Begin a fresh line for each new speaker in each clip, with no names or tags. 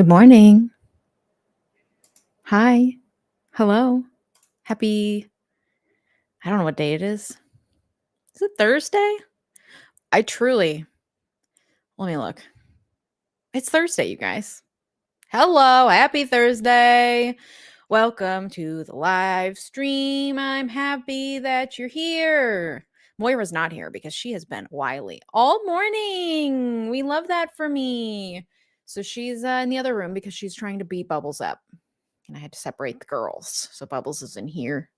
Good morning. Hi. Hello. Happy, I don't know what day it is. Is it Thursday? Let me look. It's Thursday, you guys. Hello. Happy Thursday. Welcome to the live stream. I'm happy that you're here. Moira's not here because she has been wily all morning. We love that for me. So she's in the other room because she's trying to beat Bubbles up. And I had to separate the girls. So Bubbles is in here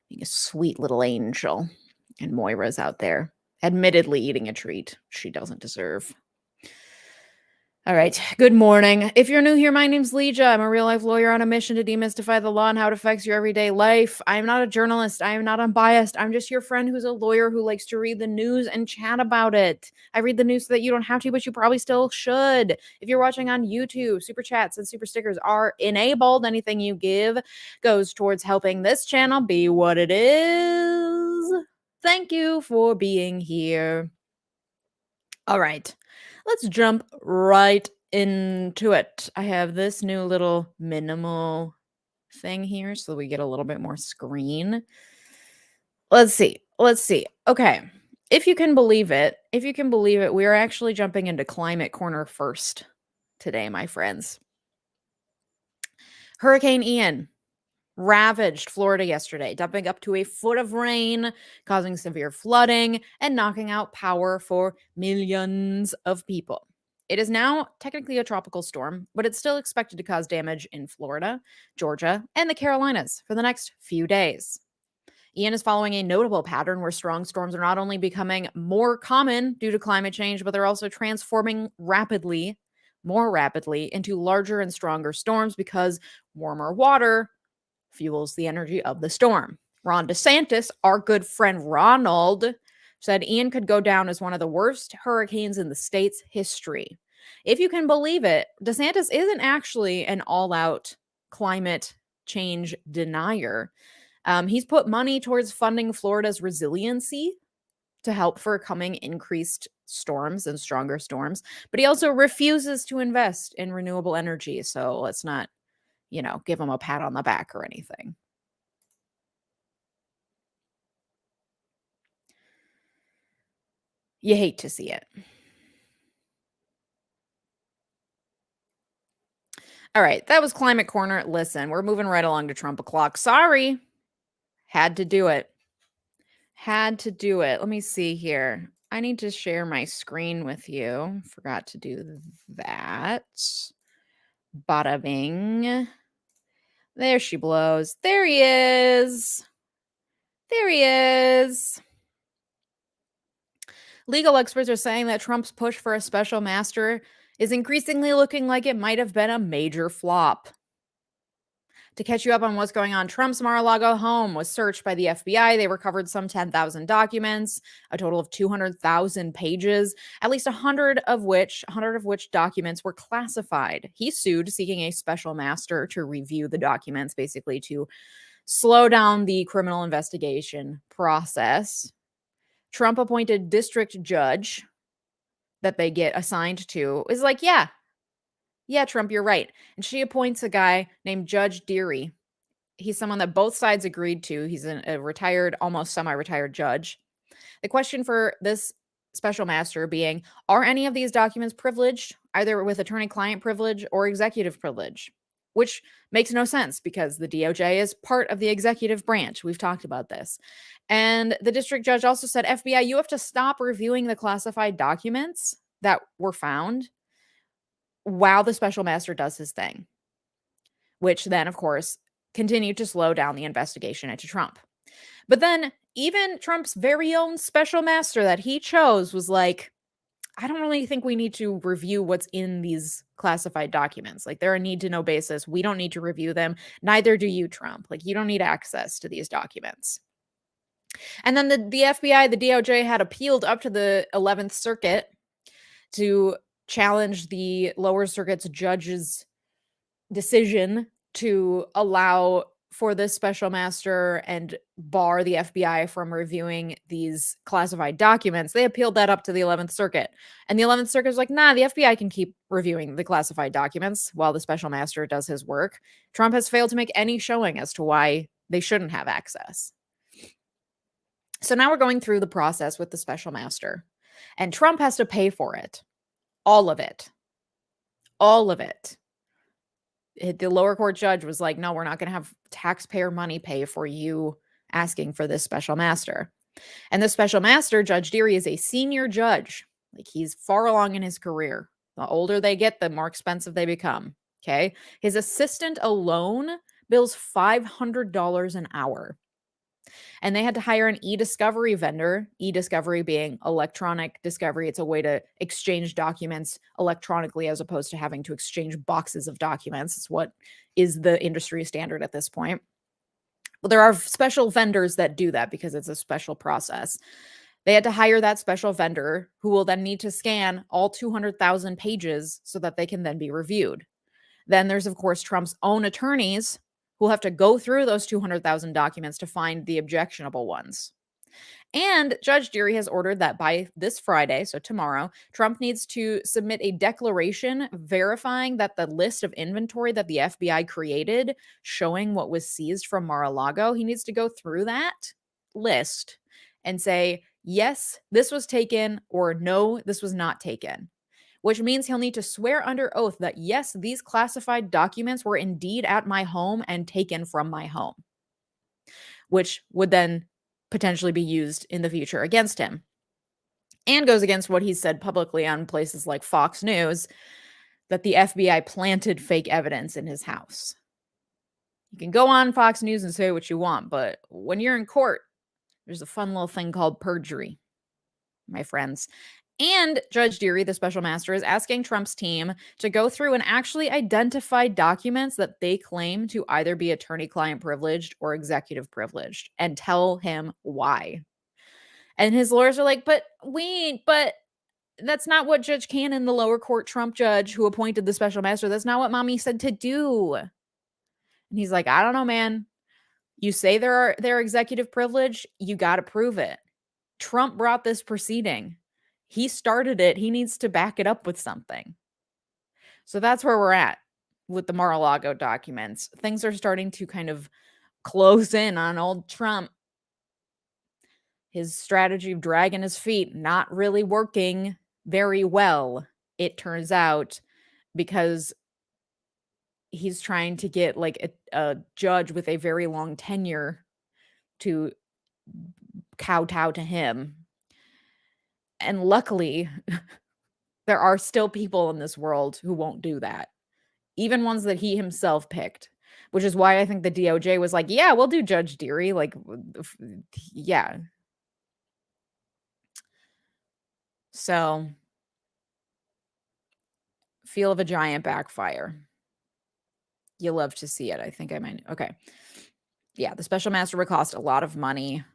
being a sweet little angel. And Moira's out there, admittedly eating a treat she doesn't deserve. All right. Good morning. If you're new here, my name's Leja. I'm a real-life lawyer on a mission to demystify the law and how it affects your everyday life. I am not a journalist. I am not unbiased. I'm just your friend who's a lawyer who likes to read the news and chat about it. I read the news so that you don't have to, but you probably still should. If you're watching on YouTube, super chats and super stickers are enabled. Anything you give goes towards helping this channel be what it is. Thank you for being here. All right. Let's jump right into it. I have this new little minimal thing here so we get a little bit more screen. Let's see. Okay. If you can believe it, we are actually jumping into climate corner first today, my friends. Hurricane Ian ravaged Florida yesterday, dumping up to a foot of rain, causing severe flooding, and knocking out power for millions of people. It is now technically a tropical storm, but it's still expected to cause damage in Florida, Georgia, and the Carolinas for the next few days. Ian is following a notable pattern where strong storms are not only becoming more common due to climate change, but they're also transforming more rapidly into larger and stronger storms because warmer water fuels the energy of the storm. Ron DeSantis, our good friend Ronald, said Ian could go down as one of the worst hurricanes in the state's history. If you can believe it, DeSantis isn't actually an all-out climate change denier. He's put money towards funding Florida's resiliency to help for coming increased storms and stronger storms, but he also refuses to invest in renewable energy. So let's not give him a pat on the back or anything. You hate to see it. All right, that was Climate Corner. Listen, we're moving right along to Trump o'clock. Sorry. Had to do it. Let me see here. I need to share my screen with you. Forgot to do that. Bada bing. There she blows. There he is. Legal experts are saying that Trump's push for a special master is increasingly looking like it might have been a major flop. To catch you up on what's going on, Trump's Mar-a-Lago home was searched by the FBI. They recovered some 10,000 documents, a total of 200,000 pages, at least 100 of which documents were classified. He sued, seeking a special master to review the documents, basically to slow down the criminal investigation process. Trump appointed district judge that they get assigned to is like, yeah, Trump, you're right. And she appoints a guy named Judge Deary. He's someone that both sides agreed to. He's a retired, almost semi-retired judge. The question for this special master being, are any of these documents privileged, either with attorney-client privilege or executive privilege? Which makes no sense because the DOJ is part of the executive branch. We've talked about this. And the district judge also said, FBI, you have to stop reviewing the classified documents that were found while the special master does his thing, which then, of course, continued to slow down the investigation into Trump. But then even Trump's very own special master that he chose was like, I don't really think we need to review what's in these classified documents. Like, they're a need-to-know basis. We don't need to review them. Neither do you, Trump. Like, you don't need access to these documents. And then the FBI, the DOJ had appealed up to the 11th Circuit to challenge the lower circuit's judge's decision to allow for this special master and bar the FBI from reviewing these classified documents, they appealed that up to the 11th Circuit. And the 11th Circuit was like, nah, the FBI can keep reviewing the classified documents while the special master does his work. Trump has failed to make any showing as to why they shouldn't have access. So now we're going through the process with the special master, and Trump has to pay for it. All of it. All of it. The lower court judge was like, no, we're not going to have taxpayer money pay for you asking for this special master. And the special master, Judge Dearie, is a senior judge. Like, he's far along in his career. The older they get, the more expensive they become. Okay. His assistant alone bills $500 an hour. And they had to hire an e-discovery vendor, e-discovery being electronic discovery. It's a way to exchange documents electronically as opposed to having to exchange boxes of documents. It's what is the industry standard at this point. Well, there are special vendors that do that because it's a special process. They had to hire that special vendor who will then need to scan all 200,000 pages so that they can then be reviewed. Then there's, of course, Trump's own attorneys who'll have to go through those 200,000 documents to find the objectionable ones. And Judge Dearie has ordered that by this Friday, so tomorrow, Trump needs to submit a declaration verifying that the list of inventory that the FBI created showing what was seized from Mar-a-Lago, he needs to go through that list and say, yes, this was taken, or no, this was not taken. Which means he'll need to swear under oath that, yes, these classified documents were indeed at my home and taken from my home, which would then potentially be used in the future against him. And goes against what he said publicly on places like Fox News, that the FBI planted fake evidence in his house. You can go on Fox News and say what you want, but when you're in court, there's a fun little thing called perjury, my friends. And Judge Dearie, the special master, is asking Trump's team to go through and actually identify documents that they claim to either be attorney-client privileged or executive privileged and tell him why. And his lawyers are like, but that's not what Judge Cannon, the lower court Trump judge who appointed the special master, that's not what mommy said to do. And he's like, I don't know, man. You say they're executive privilege, you got to prove it. Trump brought this proceeding. He started it. He needs to back it up with something. So that's where we're at with the Mar-a-Lago documents. Things are starting to kind of close in on old Trump. His strategy of dragging his feet not really working very well, it turns out, because he's trying to get like a judge with a very long tenure to kowtow to him. And luckily, there are still people in this world who won't do that, even ones that he himself picked, which is why I think the DOJ was like, yeah, we'll do Judge Dearie. Like, yeah. So, feel of a giant backfire. You'll love to see it. I think I might. Okay. Yeah, the special master would cost a lot of money.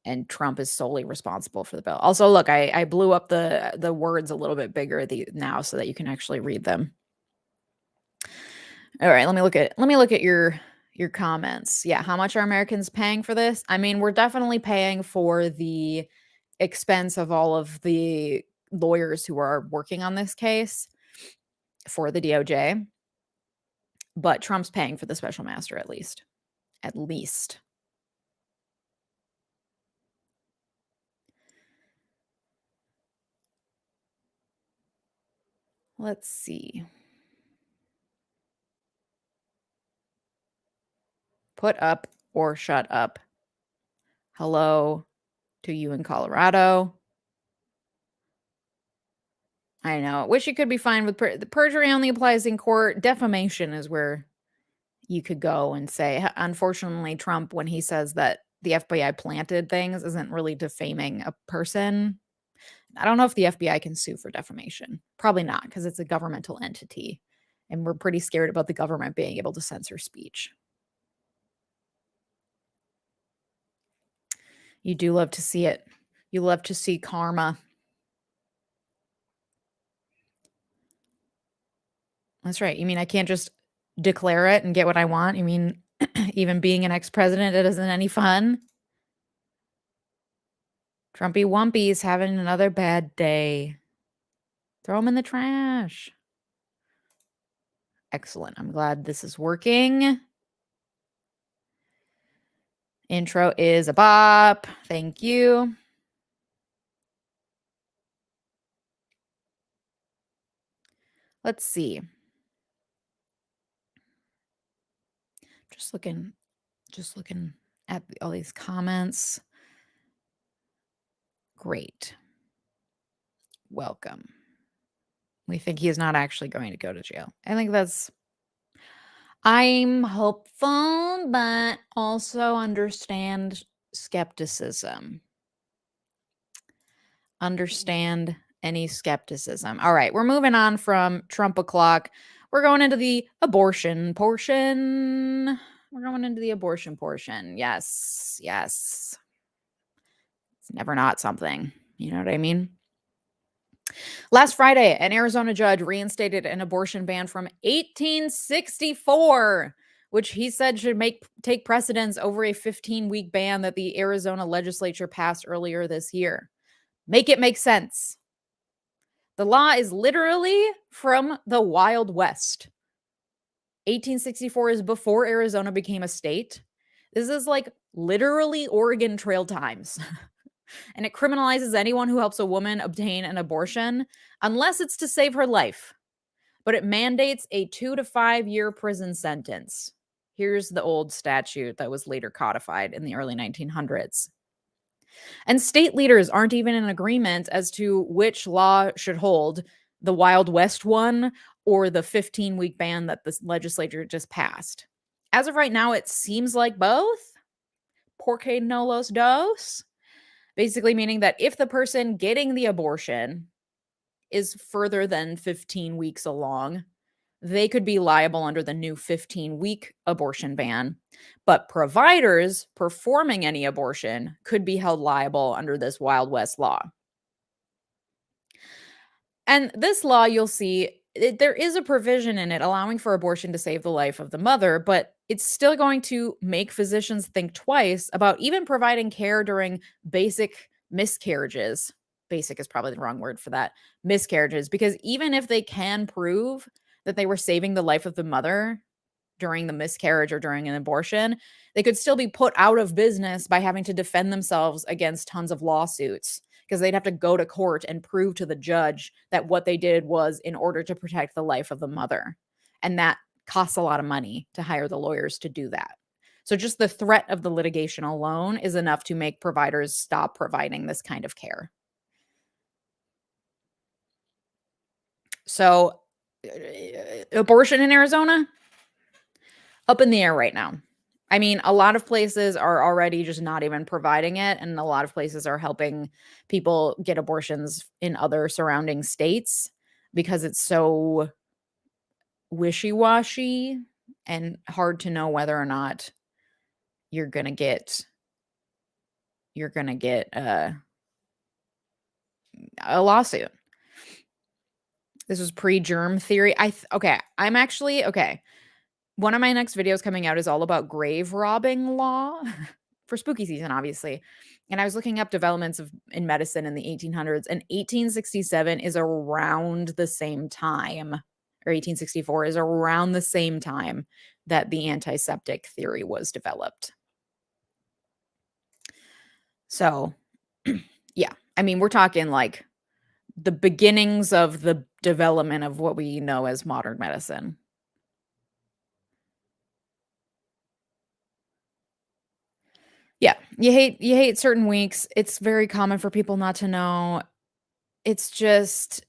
And Trump is solely responsible for the bill. Also, look, I blew up the words a little bit bigger now so that you can actually read them. All right, let me look at your comments. Yeah, how much are Americans paying for this? I mean, we're definitely paying for the expense of all of the lawyers who are working on this case for the DOJ. But Trump's paying for the special master at least. At least. Let's see. Put up or shut up. Hello to you in Colorado. I know. Wish you could be fine with the perjury only applies in court. Defamation is where you could go and say, unfortunately, Trump, when he says that the FBI planted things, isn't really defaming a person. I don't know if the FBI can sue for defamation. Probably not, because it's a governmental entity. And we're pretty scared about the government being able to censor speech. You do love to see it. You love to see karma. That's right. You mean I can't just declare it and get what I want. You mean even being an ex-president, it isn't any fun? Trumpy Wumpy's having another bad day. Throw him in the trash. Excellent. I'm glad this is working. Intro is a bop. Thank you. Let's see. Just looking at all these comments. Great. Welcome. We think he is not actually going to go to jail. I'm hopeful, but also understand skepticism. Understand any skepticism. All right, we're moving on from Trump o'clock. We're going into the abortion portion. Yes. It's never not something. You know what I mean? Last Friday, an Arizona judge reinstated an abortion ban from 1864, which he said should take precedence over a 15-week ban that the Arizona legislature passed earlier this year. Make it make sense. The law is literally from the Wild West. 1864 is before Arizona became a state. This is like literally Oregon Trail times. And it criminalizes anyone who helps a woman obtain an abortion, unless it's to save her life. But it mandates a 2 to 5 year prison sentence. Here's the old statute that was later codified in the early 1900s. And state leaders aren't even in agreement as to which law should hold, the Wild West one or the 15-week ban that the legislature just passed. As of right now, it seems like both. Porque no los dos. Basically meaning that if the person getting the abortion is further than 15 weeks along, they could be liable under the new 15-week abortion ban. But providers performing any abortion could be held liable under this Wild West law. And this law, you'll see, there is a provision in it allowing for abortion to save the life of the mother, but it's still going to make physicians think twice about even providing care during basic miscarriages. Basic is probably the wrong word for that. Miscarriages, because even if they can prove that they were saving the life of the mother during the miscarriage or during an abortion, they could still be put out of business by having to defend themselves against tons of lawsuits, because they'd have to go to court and prove to the judge that what they did was in order to protect the life of the mother. And that costs a lot of money to hire the lawyers to do that. So just the threat of the litigation alone is enough to make providers stop providing this kind of care. So abortion in Arizona, up in the air right now. I mean, a lot of places are already just not even providing it, and a lot of places are helping people get abortions in other surrounding states because it's so wishy-washy and hard to know whether or not you're going to get a lawsuit. This was pre-germ theory. Okay. One of my next videos coming out is all about grave robbing law for spooky season, obviously. And I was looking up developments in medicine in the 1800s, and 1867 is around the same time, or 1864 is around the same time that the antiseptic theory was developed. So, yeah, I mean, we're talking like the beginnings of the development of what we know as modern medicine. Yeah, you hate certain weeks. It's very common for people not to know. It's just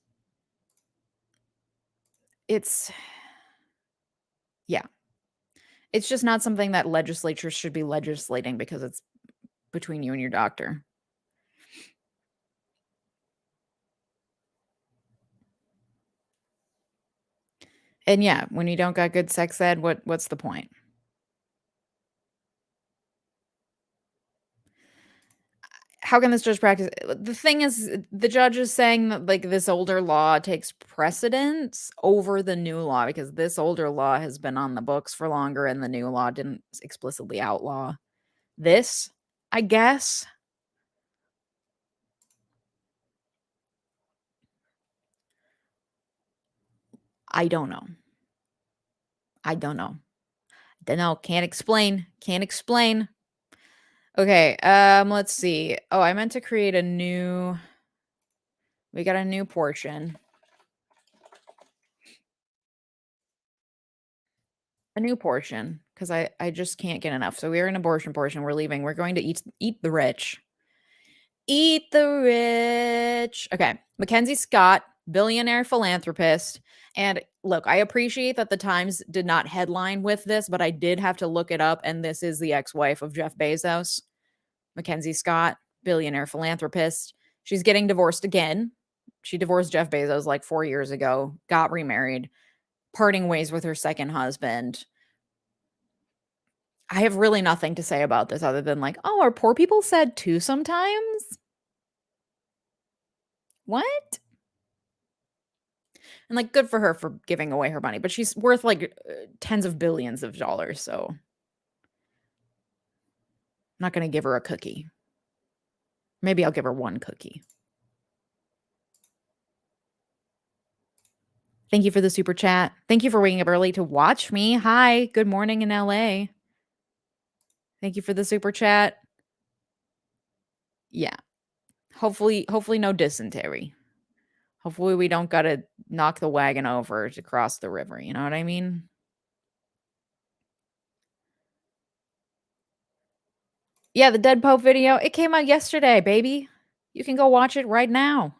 yeah. It's just not something that legislatures should be legislating because it's between you and your doctor. And yeah, when you don't got good sex ed, what's the point? how can this judge practice? The thing is, the judge is saying that like this older law takes precedence over the new law because this older law has been on the books for longer and the new law didn't explicitly outlaw this, I guess. I don't know. Don't know. Can't explain. Okay, let's see. Oh, I meant to create a new. We got a new portion. Because I just can't get enough. So we're in abortion portion. We're leaving. We're going to eat the rich. Eat the rich. Okay, Mackenzie Scott, billionaire philanthropist. And look, I appreciate that the Times did not headline with this, but I did have to look it up. And this is the ex-wife of Jeff Bezos, Mackenzie Scott, billionaire philanthropist. She's getting divorced again. She divorced Jeff Bezos like 4 years ago, got remarried, parting ways with her second husband. I have really nothing to say about this other than like, oh, are poor people sad too sometimes? What? And like, good for her for giving away her money, but she's worth like tens of billions of dollars. So I'm not going to give her a cookie. Maybe I'll give her one cookie. Thank you for the super chat. Thank you for waking up early to watch me. Hi, good morning in LA. Thank you for the super chat. Yeah. Hopefully no dysentery. Hopefully we don't got to knock the wagon over to cross the river. You know what I mean? Yeah, the Dead Pope video, it came out yesterday, baby. You can go watch it right now.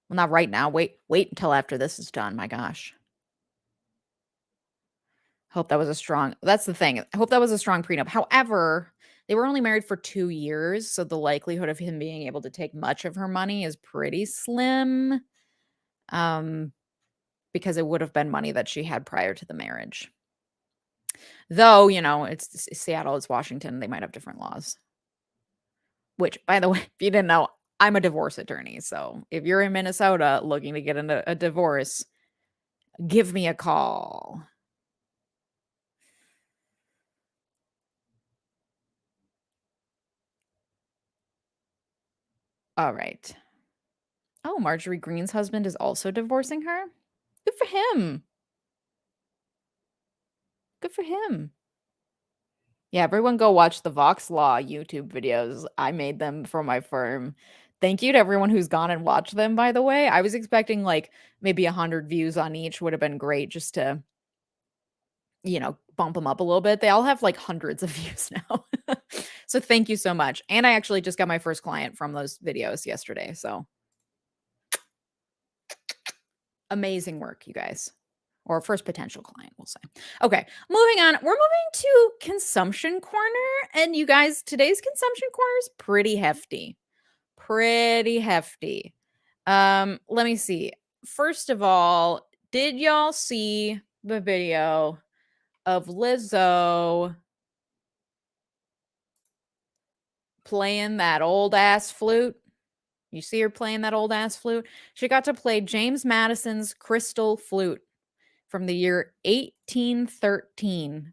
Well, not right now. Wait until after this is done. My gosh. Hope that was a strong. That's the thing. I hope that was a strong prenup. However, they were only married for 2 years, so the likelihood of him being able to take much of her money is pretty slim. Because it would have been money that she had prior to the marriage. Though, you know, it's Seattle, it's Washington, they might have different laws. Which, by the way, if you didn't know, I'm a divorce attorney. So if you're in Minnesota looking to get into a divorce, give me a call. All right. Oh, Marjorie Greene's husband is also divorcing her? Good for him. Good for him. Yeah, everyone go watch the Vox Law YouTube videos. I made them for my firm. Thank you to everyone who's gone and watched them, by the way. I was expecting like maybe 100 views on each would have been great just to, you know, bump them up a little bit. They all have like hundreds of views now. So thank you so much. And I actually just got my first client from those videos yesterday. So amazing work, you guys. Or first potential client, we'll say. Okay, moving on. We're moving to consumption corner. And you guys, today's consumption corner is pretty hefty. Let me see. First of all, did y'all see the video of Lizzo playing that old ass flute? You see her playing that old ass flute? She got to play James Madison's crystal flute from the year 1813.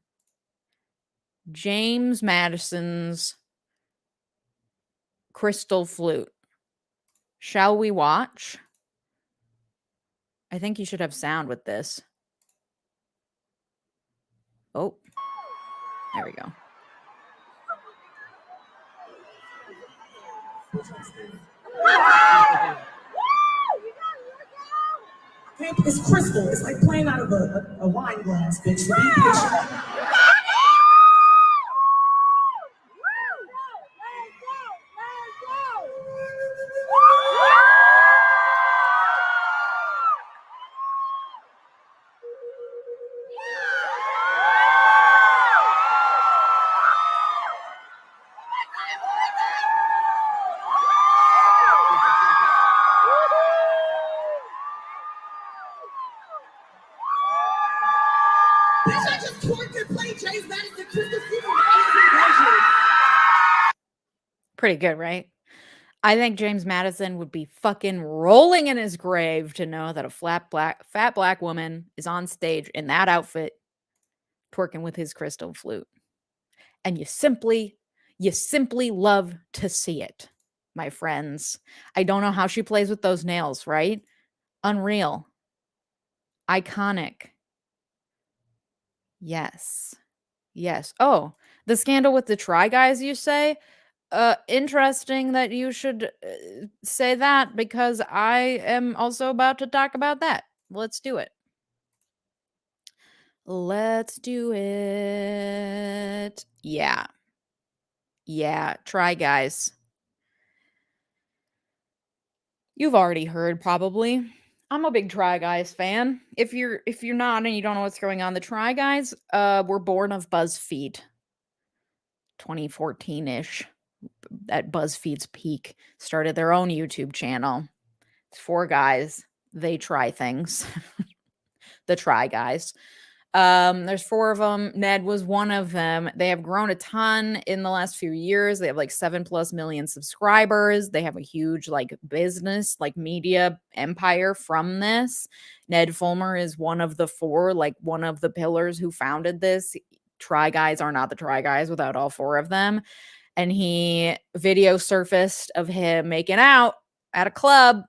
James Madison's crystal flute. Shall we watch? I think you should have sound with this. Oh, there we go.
It's crystal. It's like playing out of a wine glass, bitch.
Pretty good, right? I think James Madison would be fucking rolling in his grave to know that a fat black woman is on stage in that outfit twerking with his crystal flute. And you simply love to see it, my friends. I don't know how she plays with those nails, right? Unreal. Iconic. Yes. Yes. Oh, the scandal with the Try Guys, you say? Interesting that you should say that because I am also about to talk about that. Let's do it. Let's do it. Yeah. Yeah. Try Guys. You've already heard probably. I'm a big Try Guys fan. If you're not and you don't know what's going on, the Try Guys were born of BuzzFeed. 2014-ish. At BuzzFeed's peak, started their own YouTube channel. It's 4 guys. They try things. The Try Guys. There's 4 of them. Ned was one of them. They have grown a ton in the last few years. They have like 7+ million subscribers. They have a huge like business, like media empire from this. Ned Fulmer is one of the 4, like one of the pillars who founded this. Try Guys are not the Try Guys without all 4 of them. And he video surfaced of him making out at a club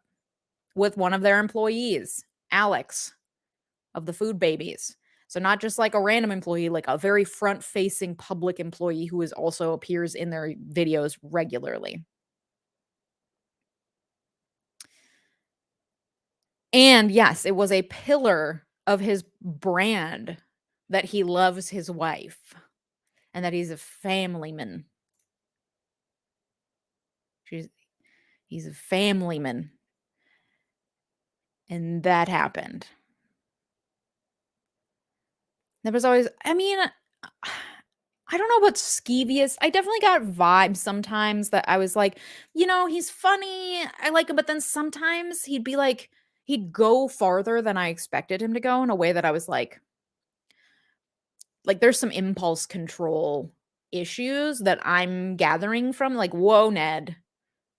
with one of their employees, Alex of the Food Babies. So not just like a random employee, like a very front-facing public employee who is also appears in their videos regularly. And yes, it was a pillar of his brand that he loves his wife and that he's a family man. He's a family man. And that happened. There was always, I mean, I don't know about skeevious. I definitely got vibes sometimes that I was like, he's funny. I like him. But then sometimes he'd be like, he'd go farther than I expected him to go in a way that I was like there's some impulse control issues that I'm gathering from. Like, whoa, Ned,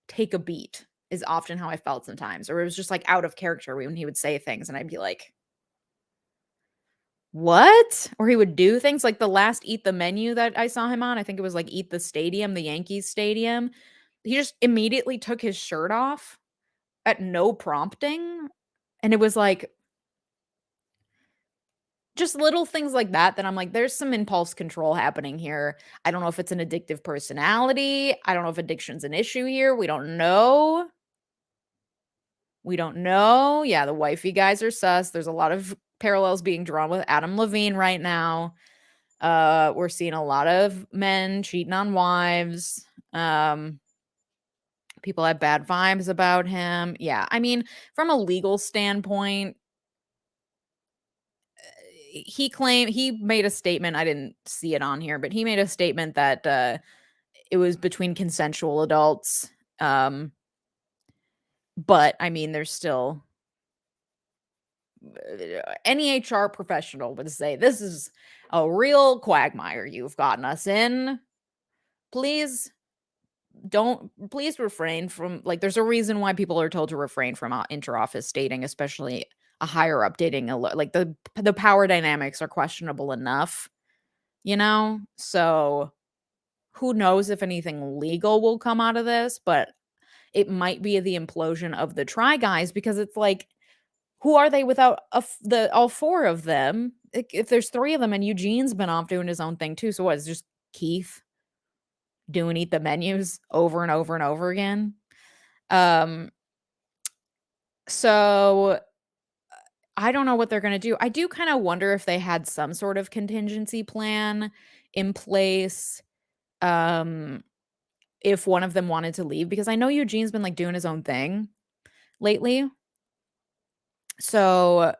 take a beat is often how I felt sometimes. Or it was just like out of character when he would say things and I'd be like, what? Or he would do things like the last Eat the Menu that I saw him on. I think it was like Eat the Stadium, the Yankees stadium. He just immediately took his shirt off at no prompting. And it was like just little things like that I'm like, there's some impulse control happening here. I don't know if it's an addictive personality. I don't know if addiction's an issue here. We don't know. Yeah, the wifey guys are sus. There's a lot of parallels being drawn with Adam Levine right now. We're seeing a lot of men cheating on wives. People have bad vibes about him. Yeah, I mean, from a legal standpoint, he made a statement. I didn't see it on here, but he made a statement that it was between consensual adults. But I mean, there's still any HR professional would say this is a real quagmire you've gotten us in. Please refrain from, like, there's a reason why people are told to refrain from inter-office dating, especially a higher up dating. Like the power dynamics are questionable enough, so who knows if anything legal will come out of this, but it might be the implosion of the Try Guys because it's like, who are they without all 4 of them? If there's 3 of them and Eugene's been off doing his own thing too, so what, it's just Keith doing Eat the Menus over and over and over again? So I don't know what they're gonna do. I do kind of wonder if they had some sort of contingency plan in place, if one of them wanted to leave, because I know Eugene's been like doing his own thing lately. So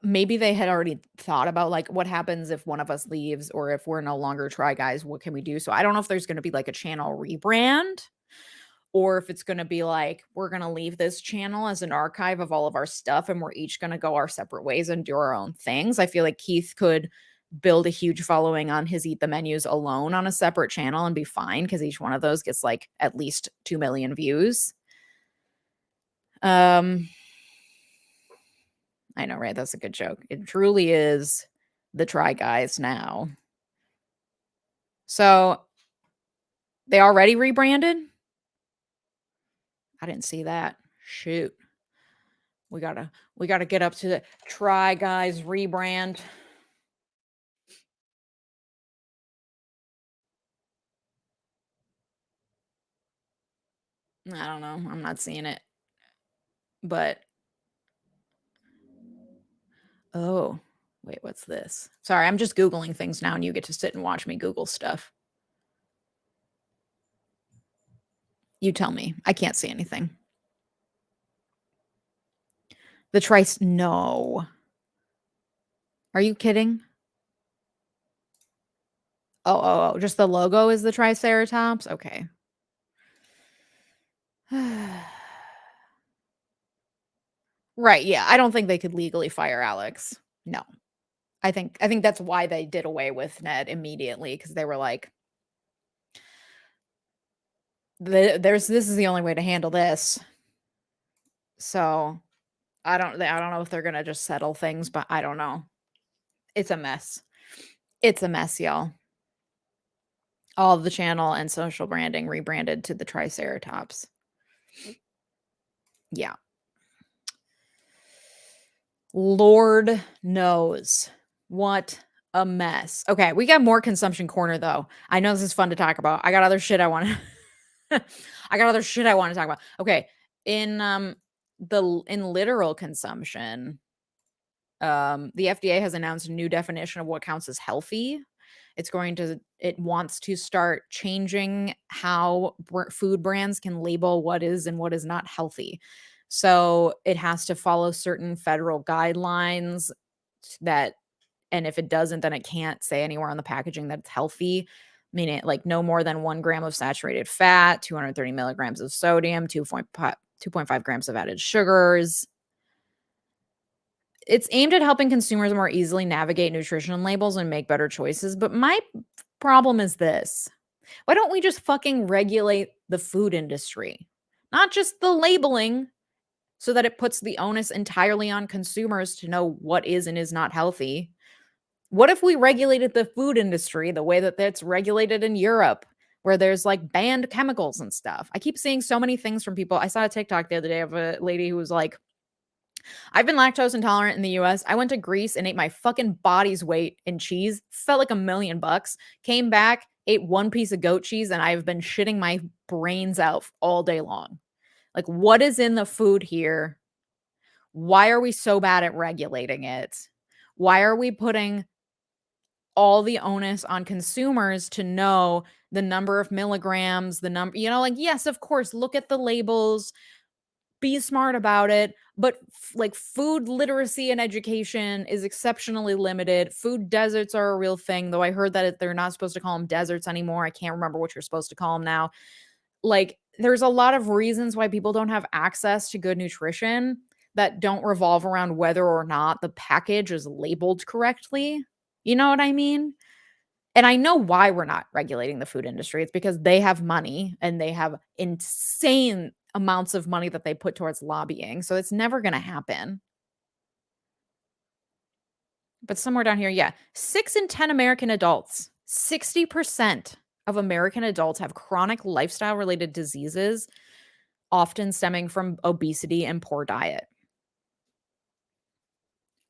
maybe they had already thought about like what happens if one of us leaves or if we're no longer Try Guys, what can we do? So I don't know if there's going to be like a channel rebrand or if it's going to be like, we're going to leave this channel as an archive of all of our stuff and we're each going to go our separate ways and do our own things. I feel like Keith could build a huge following on his Eat the Menus alone on a separate channel and be fine because each one of those gets like at least 2 million views. I know, right? That's a good joke. It truly is the Try Guys now. So they already rebranded? I didn't see that. Shoot. We gotta get up to the Try Guys rebrand. I don't know. I'm not seeing it. But oh, wait, what's this? Sorry, I'm just Googling things now and you get to sit and watch me Google stuff. You tell me. I can't see anything. The Trice. No. Are you kidding? Oh, just the logo is the Triceratops? Okay. Right, yeah. I don't think they could legally fire Alex. No. I think that's why they did away with Ned immediately because they were like, this is the only way to handle this. So I don't know if they're gonna just settle things, but I don't know. It's a mess. It's a mess, y'all. All of the channel and social branding rebranded to the Triceratops. Yeah. Lord knows what a mess. Okay, we got more consumption corner though. I know this is fun to talk about. I got other shit I want to talk about. Okay, in literal consumption, the FDA has announced a new definition of what counts as healthy. It wants to start changing how food brands can label what is and what is not healthy. So it has to follow certain federal guidelines and if it doesn't, then it can't say anywhere on the packaging that it's healthy. Meaning like no more than 1 gram of saturated fat, 230 milligrams of sodium, 2.5 grams of added sugars. It's aimed at helping consumers more easily navigate nutrition labels and make better choices. But my problem is this. Why don't we just fucking regulate the food industry? Not just the labeling so that it puts the onus entirely on consumers to know what is and is not healthy. What if we regulated the food industry the way that it's regulated in Europe, where there's like banned chemicals and stuff? I keep seeing so many things from people. I saw a TikTok the other day of a lady who was like, I've been lactose intolerant in the US. I went to Greece and ate my fucking body's weight in cheese. Felt like $1,000,000. Came back, ate 1 piece of goat cheese, and I've been shitting my brains out all day long. Like, what is in the food here? Why are we so bad at regulating it? Why are we putting all the onus on consumers to know the number of milligrams, like, yes, of course, look at the labels, be smart about it, but like food literacy and education is exceptionally limited. Food deserts are a real thing, though I heard that they're not supposed to call them deserts anymore. I can't remember what you're supposed to call them now. Like, there's a lot of reasons why people don't have access to good nutrition that don't revolve around whether or not the package is labeled correctly. You know what I mean? And I know why we're not regulating the food industry. It's because they have money and they have insane amounts of money that they put towards lobbying. So it's never going to happen. But somewhere down here, yeah, 6 in 10 American adults, 60% of American adults have chronic lifestyle related diseases, often stemming from obesity and poor diet.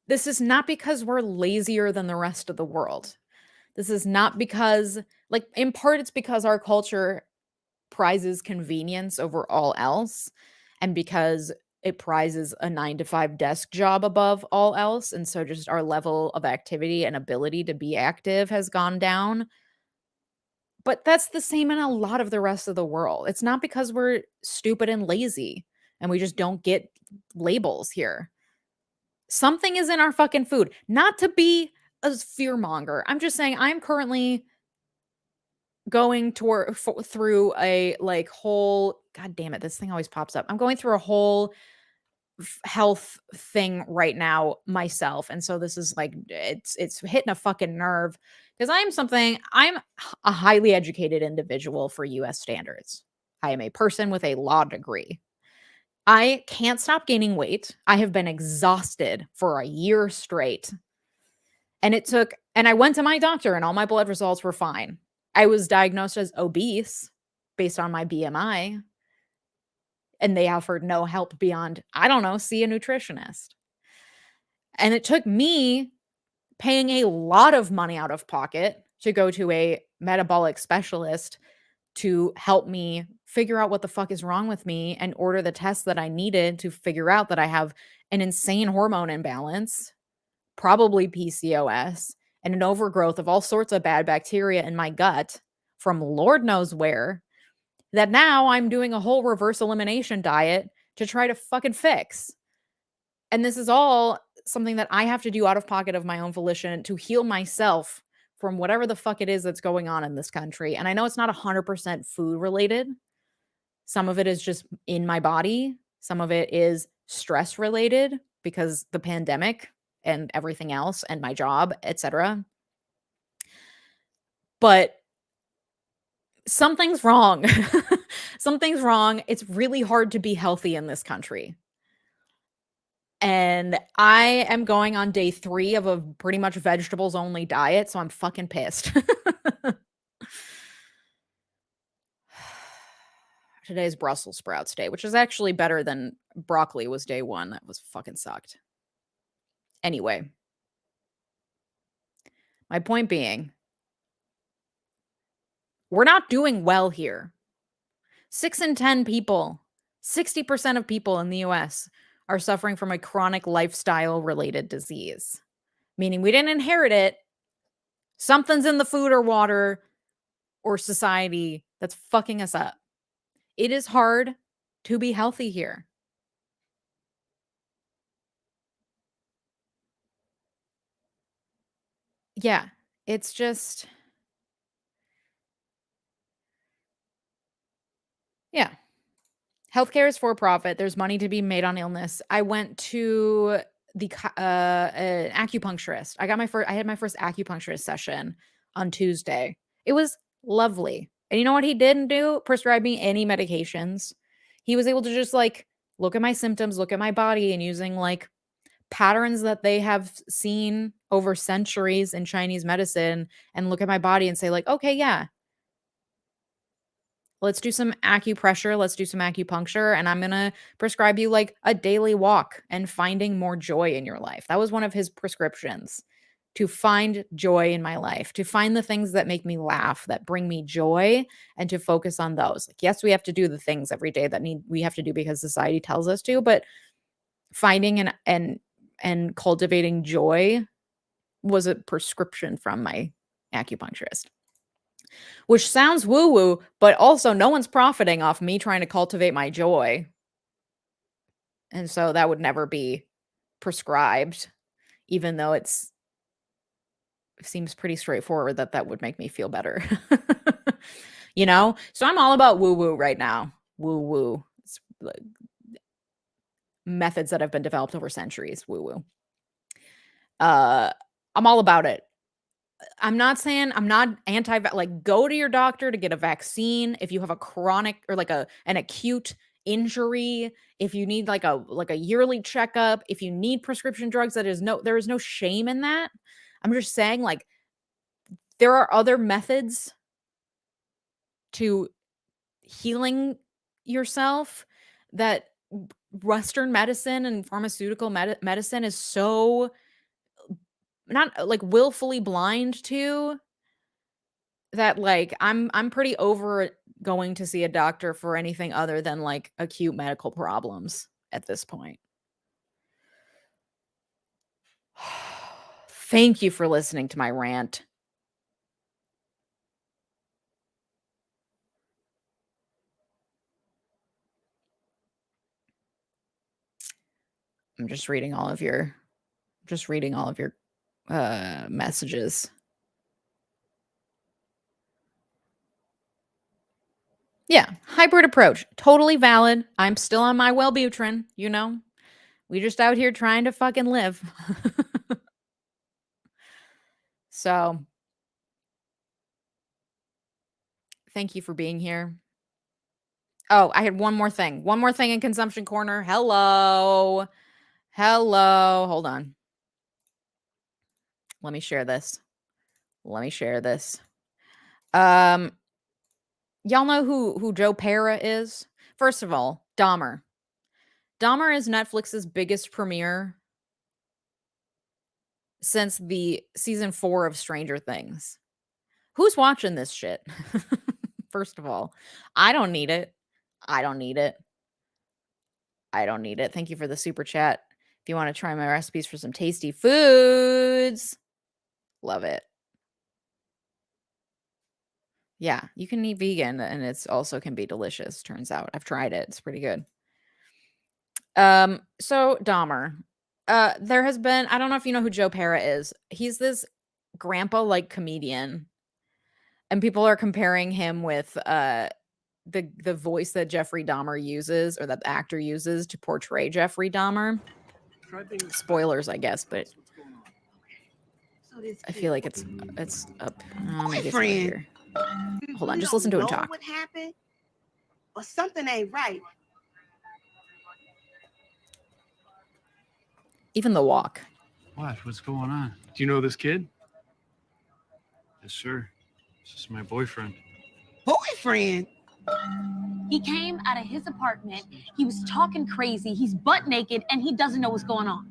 This is not because we're lazier than the rest of the world. This is not because, like, in part, it's because our culture prizes convenience over all else, and because it prizes a 9-to-5 desk job above all else. And so just our level of activity and ability to be active has gone down. But that's the same in a lot of the rest of the world. It's not because we're stupid and lazy and we just don't get labels here. Something is in our fucking food. Not to be a fearmonger. I'm just saying I'm currently going through a like whole, god damn it, this thing always pops up. I'm going through a whole health thing right now myself. And so this is like it's hitting a fucking nerve because I'm a highly educated individual for US standards. I am a person with a law degree. I can't stop gaining weight. I have been exhausted for a year straight. And I went to my doctor and all my blood results were fine. I was diagnosed as obese based on my BMI, and they offered no help beyond, I don't know, see a nutritionist. And it took me paying a lot of money out of pocket to go to a metabolic specialist to help me figure out what the fuck is wrong with me and order the tests that I needed to figure out that I have an insane hormone imbalance, probably PCOS, and an overgrowth of all sorts of bad bacteria in my gut from Lord knows where, that now I'm doing a whole reverse elimination diet to try to fucking fix. And this is all something that I have to do out of pocket of my own volition to heal myself from whatever the fuck it is that's going on in this country. And I know it's not 100% food related. Some of it is just in my body. Some of it is stress related because the pandemic and everything else and my job, etc. But something's wrong. Something's wrong. It's really hard to be healthy in this country. And I am going on day 3 of a pretty much vegetables only diet, so I'm fucking pissed. Today's Brussels sprouts day, which is actually better than broccoli was day 1. That was fucking sucked. Anyway, my point being, we're not doing well here. 6 in 10 people, 60% of people in the US are suffering from a chronic lifestyle-related disease, meaning we didn't inherit it. Something's in the food or water or society that's fucking us up. It is hard to be healthy here. Yeah, it's just, yeah. Healthcare is for profit. There's money to be made on illness. I went to an acupuncturist. I had my first acupuncturist session on Tuesday. It was lovely. And you know what he didn't do? Prescribe me any medications. He was able to just like look at my symptoms, look at my body, and using like patterns that they have seen over centuries in Chinese medicine and look at my body and say like, okay, yeah, let's do some acupressure, let's do some acupuncture, and I'm going to prescribe you like a daily walk and finding more joy in your life. That was one of his prescriptions, to find joy in my life, to find the things that make me laugh, that bring me joy, and to focus on those. Like, yes, we have to do the things every day that we have to do because society tells us to, but finding and cultivating joy was a prescription from my acupuncturist. Which sounds woo-woo, but also no one's profiting off me trying to cultivate my joy. And so that would never be prescribed, even though it seems pretty straightforward that that would make me feel better. You know? So I'm all about woo-woo right now. Woo-woo. It's like methods that have been developed over centuries. Woo-woo. I'm all about it. I'm not saying I'm not like go to your doctor to get a vaccine if you have a chronic or like an acute injury, if you need like a yearly checkup, if you need prescription drugs, there is no shame in that. I'm just saying like there are other methods to healing yourself that Western medicine and pharmaceutical medicine is so not like willfully blind to, that like I'm pretty over going to see a doctor for anything other than like acute medical problems at this point. Thank you for listening to my rant. I'm just reading all of your messages. Yeah, hybrid approach, totally valid. I'm still on my Wellbutrin, you know. We just out here trying to fucking live. So, thank you for being here. Oh, I had one more thing. One more thing in Consumption Corner. Hello. Hello. Hold on. Let me share this. Y'all know who �奧𝗫𝗏𝗧 is? First of all, Dahmer. Dahmer is Netflix's biggest premiere since the season 4 of Stranger Things. Who's watching this shit? First of all, I don't need it. Thank you for the super chat. If you want to try my recipes for some tasty foods, love it. Yeah, you can eat vegan and it's also can be delicious, turns out. I've tried it. It's pretty good. So Dahmer. There has been, I don't know if you know who �奧𝗫𝗏𝗧 is. He's this grandpa-like comedian. And people are comparing him with the voice that Jeffrey Dahmer uses, or that the actor uses to portray Jeffrey Dahmer. Spoilers, I guess, but I feel like it's up. Maybe it's right here. Hold on, just listen to him talk.
What happened? Or something ain't right.
Even the walk.
What? What's going on?
Do you know this kid?
Yes, sir. This is my boyfriend.
Boyfriend?
He came out of his apartment. He was talking crazy. He's butt naked and he doesn't know what's going on.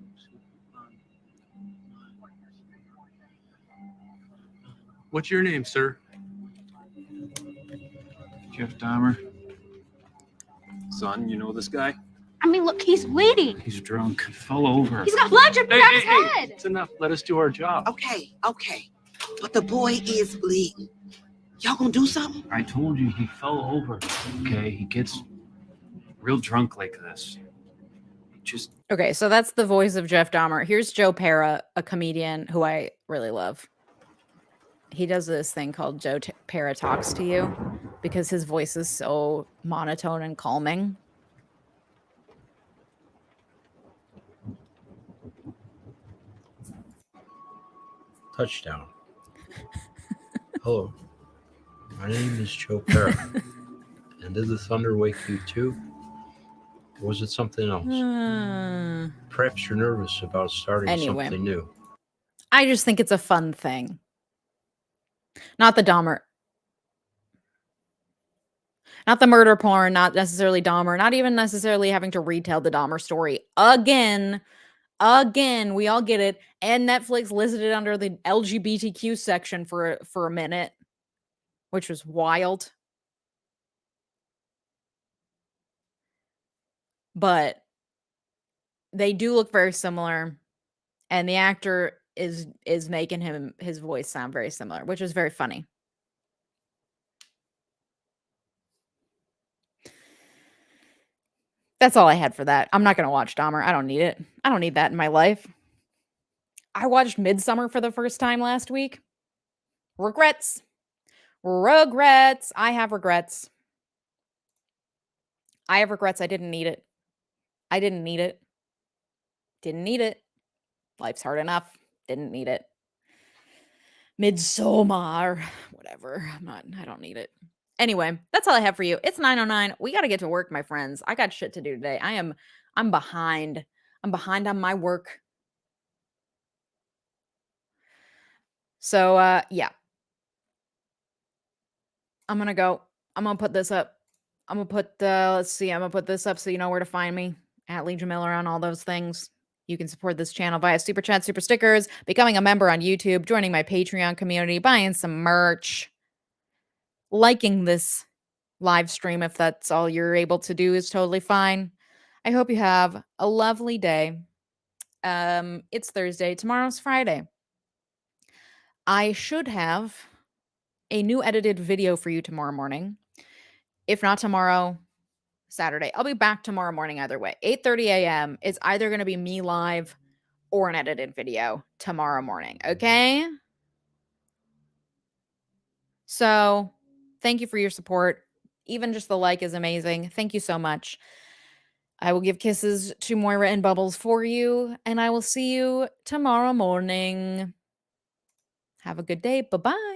What's your name, sir?
Jeff Dahmer. Son, you know this guy?
I mean, look, he's bleeding.
He's drunk. He fell over.
He's got blood dripping down his head.
It's enough. Let us do our job.
Okay. But the boy is bleeding. Y'all gonna do something?
I told you he fell over. Okay, he gets real drunk like this. Just
Okay, so that's the voice of Jeff Dahmer. Here's �奧𝗫𝗏𝗧, a comedian who I really love. He does this thing called �奧𝗫𝗏𝗧 Talks to You because his voice is so monotone and calming.
Touchdown. Hello, my name is �奧𝗫𝗏𝗧. And did the thunder wake you too? Or was it something else? Perhaps you're nervous about starting something new.
I just think it's a fun thing. Not the Dahmer. Not the murder porn, not necessarily Dahmer, not even necessarily having to retell the Dahmer story again, we all get it. And Netflix listed it under the LGBTQ section for a minute, which was wild. But they do look very similar, and the actor is making his voice sound very similar, which is very funny. That's all I had for that. I'm not going to watch Dahmer. I don't need it. I don't need that in my life. I watched 𝗦𝗨𝗪 for the first time last week. Regrets. I have regrets. I didn't need it. Didn't need it. Life's hard enough. Didn't need it. Midsommar. Whatever. I don't need it. Anyway, that's all I have for you. It's 9:09. We got to get to work, my friends. I got shit to do today. I'm behind. I'm behind on my work. So, yeah. I'm going to go. I'm going to put this up. I'm going to put, let's see. I'm going to put this up so you know where to find me. At Legion Miller on all those things. You can support this channel via Super Chat, Super Stickers, becoming a member on YouTube, joining my Patreon community, buying some merch, liking this live stream if that's all you're able to do is totally fine. I hope you have a lovely day. It's Thursday. Tomorrow's Friday. I should have a new edited video for you tomorrow morning. If not tomorrow, Saturday. I'll be back tomorrow morning either way. 8:30 a.m. is either going to be me live or an edited video tomorrow morning. Okay? So, thank you for your support. Even just the like is amazing. Thank you so much. I will give kisses to Moira and Bubbles for you, and I will see you tomorrow morning. Have a good day. Bye-bye.